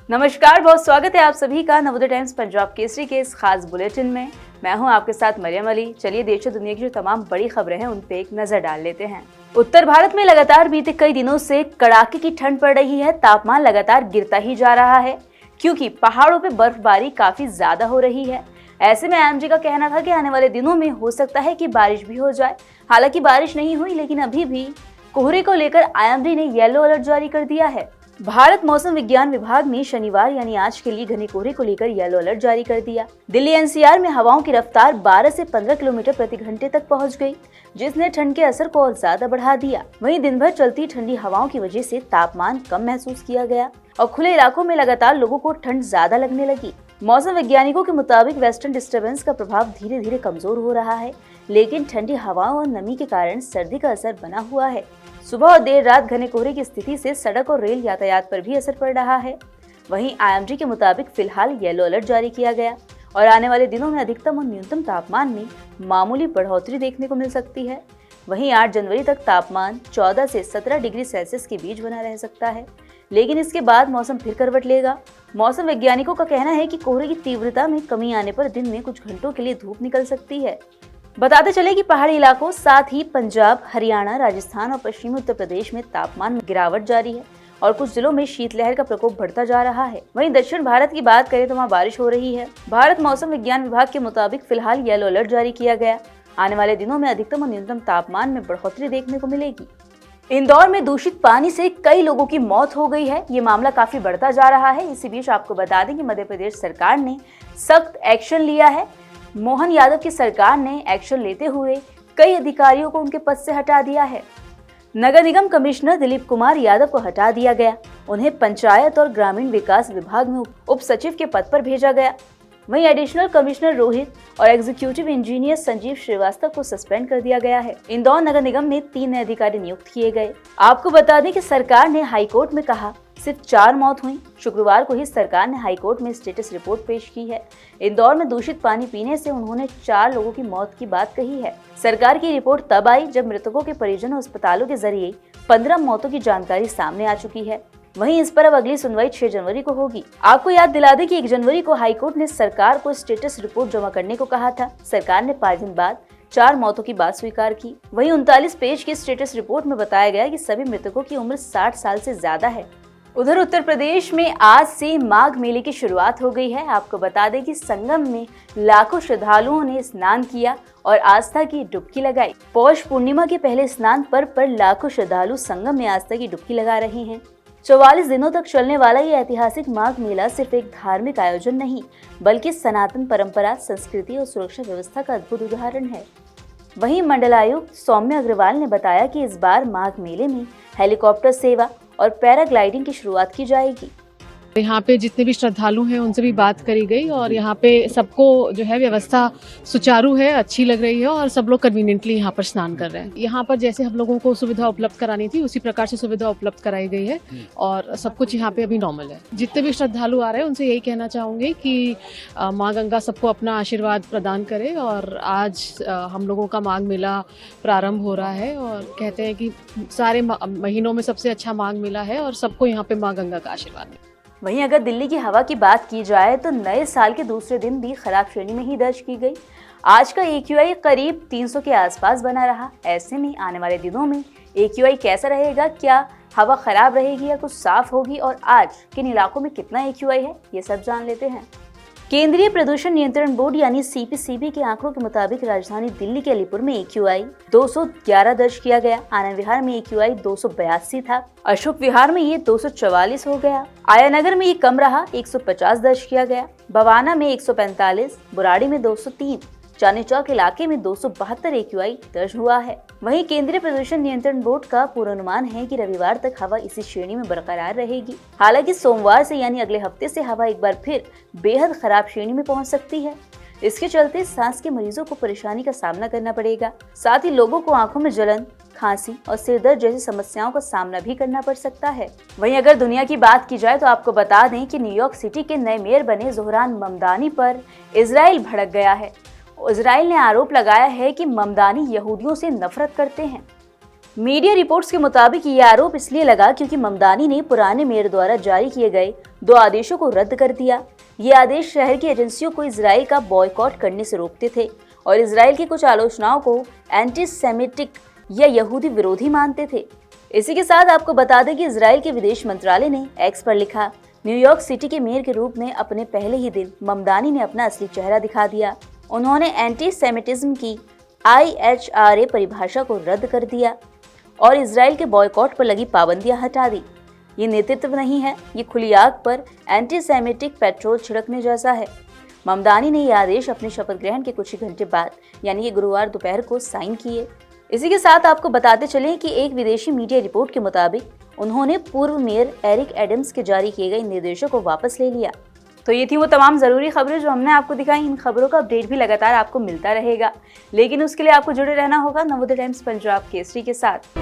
नमस्कार, बहुत स्वागत है आप सभी का नवोदय टाइम्स पंजाब केसरी के इस खास बुलेटिन में। मैं हूं आपके साथ मरियम अली। चलिए देश और दुनिया की जो तमाम बड़ी खबरें हैं उन पे एक नजर डाल लेते हैं। उत्तर भारत में लगातार बीते कई दिनों से कड़ाके की ठंड पड़ रही है। तापमान लगातार गिरता ही जा रहा है क्योंकि पहाड़ों पे बर्फबारी काफी ज्यादा हो रही है। ऐसे में आईएमडी का कहना था कि आने वाले दिनों में हो सकता है कि बारिश भी हो जाए। हालांकि बारिश नहीं हुई, लेकिन अभी भी कोहरे को लेकर आईएमडी ने येलो अलर्ट जारी कर दिया है। भारत मौसम विज्ञान विभाग ने शनिवार यानी आज के लिए घने कोहरे को लेकर येलो अलर्ट जारी कर दिया। दिल्ली एनसीआर में हवाओं की रफ्तार 12 से 15 किलोमीटर प्रति घंटे तक पहुंच गई, जिसने ठंड के असर को और ज्यादा बढ़ा दिया। वहीं दिन भर चलती ठंडी हवाओं की वजह से तापमान कम महसूस किया गया और खुले इलाकों में लगातार लोगों को ठंड ज्यादा लगने लगी। मौसम वैज्ञानिकों के मुताबिक वेस्टर्न डिस्टर्बेंस का प्रभाव धीरे धीरे कमजोर हो रहा है, लेकिन ठंडी हवाओं और नमी के कारण सर्दी का असर बना हुआ है। सुबह और देर रात घने कोहरे की स्थिति से सड़क और रेल यातायात पर भी असर पड़ रहा है। वहीं आईएमडी के मुताबिक फिलहाल येलो अलर्ट जारी किया गया और आने वाले दिनों में अधिकतम और न्यूनतम तापमान में मामूली बढ़ोतरी देखने को मिल सकती है। वहीं 8 जनवरी तक तापमान 14 से 17 डिग्री सेल्सियस के बीच बना रह सकता है, लेकिन इसके बाद मौसम फिर करवट लेगा। मौसम वैज्ञानिकों का कहना है कि कोहरे की तीव्रता में कमी आने पर दिन में कुछ घंटों के लिए धूप निकल सकती है। बताते चले कि पहाड़ी इलाकों साथ ही पंजाब, हरियाणा, राजस्थान और पश्चिमी उत्तर प्रदेश में तापमान में गिरावट जारी है और कुछ जिलों में शीतलहर का प्रकोप बढ़ता जा रहा है। वहीं दक्षिण भारत की बात करें तो वहाँ बारिश हो रही है। भारत मौसम विज्ञान विभाग के मुताबिक फिलहाल येलो अलर्ट जारी किया गया। आने वाले दिनों में अधिकतम और न्यूनतम तापमान में बढ़ोतरी देखने को मिलेगी। इंदौर में दूषित पानी से कई लोगों की मौत हो गई है। ये मामला काफी बढ़ता जा रहा है। इसी बीच आपको बता दें कि मध्य प्रदेश सरकार ने सख्त एक्शन लिया है। मोहन यादव की सरकार ने एक्शन लेते हुए कई अधिकारियों को उनके पद से हटा दिया है। नगर निगम कमिश्नर दिलीप कुमार यादव को हटा दिया गया। उन्हें पंचायत और ग्रामीण विकास विभाग में उप सचिव के पद पर भेजा गया। वहीं एडिशनल कमिश्नर रोहित और एग्जीक्यूटिव इंजीनियर संजीव श्रीवास्तव को सस्पेंड कर दिया गया है। इंदौर नगर निगम में 3 नए अधिकारी नियुक्त किए गए। आपको बता दें कि सरकार ने हाईकोर्ट में कहा सिर्फ 4 मौत हुई। शुक्रवार को ही सरकार ने हाईकोर्ट में स्टेटस रिपोर्ट पेश की है। इंदौर में दूषित पानी पीने से उन्होंने 4 लोगों की मौत की बात कही है। सरकार की रिपोर्ट तब आई जब मृतकों के परिजनों अस्पतालों के जरिए 15 मौतों की जानकारी सामने आ चुकी है। वहीं इस पर अब अगली सुनवाई 6 जनवरी को होगी। आपको याद दिला दें कि 1 जनवरी को हाईकोर्ट ने सरकार को स्टेटस रिपोर्ट जमा करने को कहा था। सरकार ने 5 दिन बाद 4 मौतों की बात स्वीकार की। वहीं 39 पेज की स्टेटस रिपोर्ट में बताया गया कि सभी मृतकों की उम्र 60 साल से ज्यादा है। उधर उत्तर प्रदेश में आज से माघ मेले की शुरुआत हो गई है। आपको बता दें कि संगम में लाखों श्रद्धालुओं ने स्नान किया और आस्था की डुबकी लगाई। पौष पूर्णिमा के पहले स्नान पर्व पर लाखों श्रद्धालु संगम में आस्था की डुबकी लगा रहे हैं। 44 दिनों तक चलने वाला ये ऐतिहासिक माघ मेला सिर्फ एक धार्मिक आयोजन नहीं, बल्कि सनातन परंपरा, संस्कृति और सुरक्षा व्यवस्था का अद्भुत उदाहरण है। वहीं मंडलायुक्त सौम्य अग्रवाल ने बताया कि इस बार माघ मेले में हेलीकॉप्टर सेवा और पैराग्लाइडिंग की शुरुआत की जाएगी। यहाँ पे जितने भी श्रद्धालु हैं उनसे भी बात करी गई और यहाँ पे सबको जो है व्यवस्था सुचारू है, अच्छी लग रही है और सब लोग कन्वीनियंटली यहाँ पर स्नान कर रहे हैं। यहाँ पर जैसे हम लोगों को सुविधा उपलब्ध करानी थी उसी प्रकार से सुविधा उपलब्ध कराई गई है और सब कुछ यहाँ पे अभी नॉर्मल है। जितने भी श्रद्धालु आ रहे हैं उनसे यही कहना चाहूँगी कि माँ गंगा सबको अपना आशीर्वाद प्रदान करे और आज हम लोगों का माघ मेला प्रारंभ हो रहा है और कहते हैं कि सारे महीनों में सबसे अच्छा माघ मेला है और सबको यहाँ पे माँ गंगा का आशीर्वाद है। वहीं अगर दिल्ली की हवा की बात की जाए तो नए साल के दूसरे दिन भी खराब श्रेणी में ही दर्ज की गई। आज का AQI करीब 300 के आसपास बना रहा। ऐसे में आने वाले दिनों में AQI कैसा रहेगा? क्या हवा खराब रहेगी या कुछ साफ होगी? और आज किन इलाकों में कितना AQI है, ये सब जान लेते हैं। केंद्रीय प्रदूषण नियंत्रण बोर्ड यानी CPCB के आंकड़ों के मुताबिक राजधानी दिल्ली के अलीपुर में AQI 211 दर्ज किया गया। आनंद विहार में AQI 282 था। अशोक विहार में ये 244 हो गया। आया नगर में ये कम रहा, 150 दर्ज किया गया। बवाना में 145, बुराड़ी में 203, चांदनी चौक इलाके में 272 AQI दर्ज हुआ है। वहीं केंद्रीय प्रदूषण नियंत्रण बोर्ड का पूर्वानुमान है कि रविवार तक हवा इसी श्रेणी में बरकरार रहेगी। हालांकि सोमवार से यानी अगले हफ्ते से हवा एक बार फिर बेहद खराब श्रेणी में पहुंच सकती है। इसके चलते सांस के मरीजों को परेशानी का सामना करना पड़ेगा। साथ ही लोगों को आंखों में जलन, खांसी और सिरदर्द जैसी समस्याओं का सामना भी करना पड़ सकता है। वहीं अगर दुनिया की बात की जाए तो आपको बता दें कि न्यूयॉर्क सिटी के नए मेयर बने जोहरान ममदानी पर इजराइल भड़क गया है। इजराइल ने आरोप लगाया है कि ममदानी यहूदियों से नफरत करते हैं। मीडिया रिपोर्ट्स के मुताबिक ये आरोप इसलिए लगा क्योंकि ममदानी ने पुराने मेयर द्वारा जारी किए गए 2 आदेशों को रद्द कर दिया। ये आदेश शहर की एजेंसियों को इजराइल का बॉयकॉट करने से रोकते थे और इजराइल की कुछ आलोचनाओं को एंटी सेमिटिक या यहूदी विरोधी मानते थे। इसी के साथ आपको बता दें कि इजराइल के विदेश मंत्रालय ने एक्स पर लिखा, न्यूयॉर्क सिटी के मेयर के रूप में अपने पहले ही दिन ममदानी ने अपना असली चेहरा दिखा दिया। उन्होंने एंटी सेमिटिज्म की IHRA परिभाषा को रद्द कर दिया और इजराइल के बॉयकॉट पर लगी पाबंदियां हटा दी। ये नेतृत्व नहीं है, ये खुली आग पर एंटी सेमिटिक पेट्रोल छिड़कने जैसा है। ममदानी ने यह आदेश अपने शपथ ग्रहण के कुछ ही घंटे बाद यानी कि गुरुवार दोपहर को साइन किए। इसी के साथ आपको बताते चलें कि एक विदेशी मीडिया रिपोर्ट के मुताबिक उन्होंने पूर्व मेयर एरिक एडम्स के जारी किए गए निर्देशों को वापस ले लिया। तो ये थी वो तमाम ज़रूरी खबरें जो हमने आपको दिखाई। इन खबरों का अपडेट भी लगातार आपको मिलता रहेगा, लेकिन उसके लिए आपको जुड़े रहना होगा नवोदय टाइम्स पंजाब केसरी के साथ।